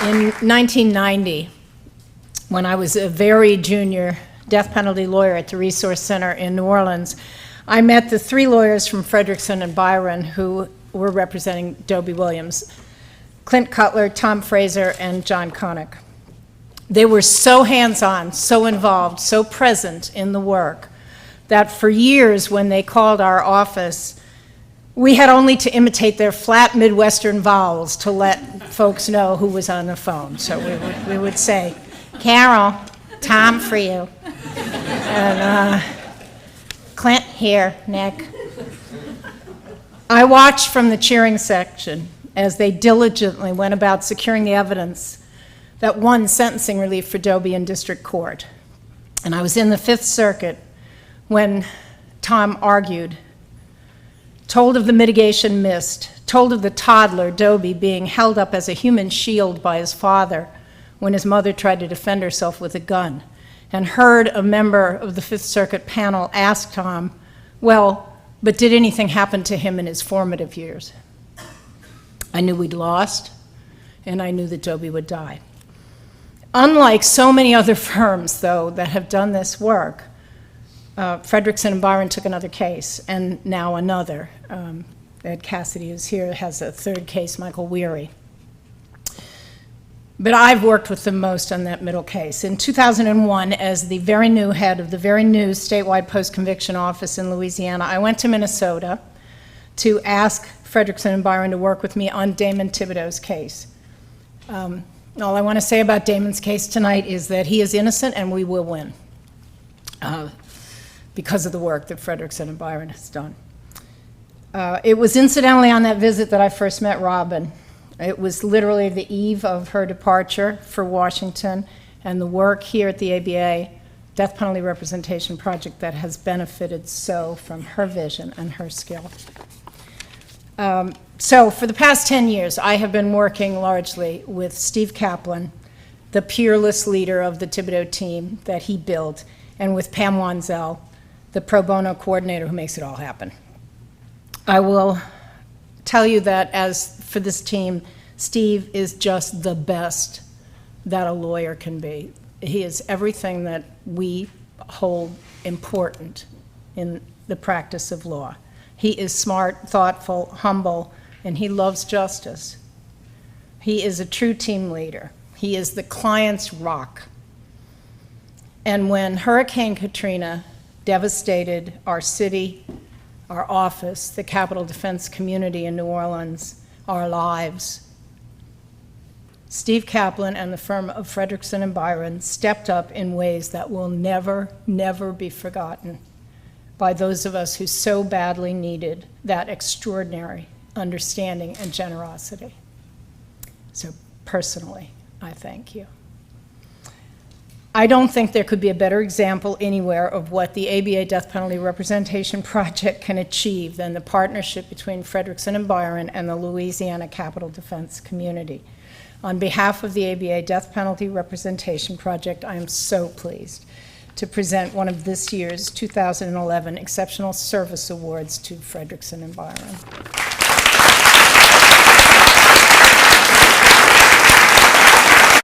In 1990, when I was a very junior death penalty lawyer at the Resource Center in New Orleans, I met the three lawyers from Fredrikson and Byron who were representing Dobie Williams: Clint Cutler, Tom Fraser, and John Connick. They were so hands-on, so involved, so present in the work that for years when they called our office, we had only to imitate their flat Midwestern vowels to let folks know who was on the phone. So we would say, "Carol, Tom for you." And Clint here, Nick. I watched from the cheering section as they diligently went about securing the evidence that won sentencing relief for Dobie in district court. And I was in the Fifth Circuit when Tom argued, told of the mitigation missed, told of the toddler, Dobie, being held up as a human shield by his father when his mother tried to defend herself with a gun, and heard a member of the Fifth Circuit panel ask Tom, well, but did anything happen to him in his formative years? I knew we'd lost, and I knew that Dobie would die. Unlike so many other firms, though, that have done this work, Fredrikson and Byron took another case, and now another. Ed Cassidy is here, has a third case, Michael Weary. But I've worked with them most on that middle case. In 2001, as the very new head of the very new statewide post-conviction office in Louisiana, I went to Minnesota to ask Fredrikson and Byron to work with me on Damon Thibodeau's case. All I want to say about Damon's case tonight is that he is innocent and we will win because of the work that Fredrikson and Byron has done. It was incidentally on that visit that I first met Robin. It was literally the eve of her departure for Washington, and the work here at the ABA, Death Penalty Representation Project, that has benefited so from her vision and her skill. So for the past 10 years, I have been working largely with Steve Kaplan, the peerless leader of the Thibodeau team that he built, and with Pam Wanzel, the pro bono coordinator who makes it all happen. I will tell you that as for this team, Steve is just the best that a lawyer can be. He is everything that we hold important in the practice of law. He is smart, thoughtful, humble, and he loves justice. He is a true team leader. He is the client's rock. And when Hurricane Katrina devastated our city, our office, the Capitol Defense community in New Orleans, our lives, Steve Kaplan and the firm of Fredrikson and Byron stepped up in ways that will never, never be forgotten by those of us who so badly needed that extraordinary understanding and generosity. So personally, I thank you. I don't think there could be a better example anywhere of what the ABA Death Penalty Representation Project can achieve than the partnership between Fredrikson and Byron and the Louisiana Capitol Defense community. On behalf of the ABA Death Penalty Representation Project, I am so pleased to present one of this year's 2011 Exceptional Service Awards to Fredrikson and Byron.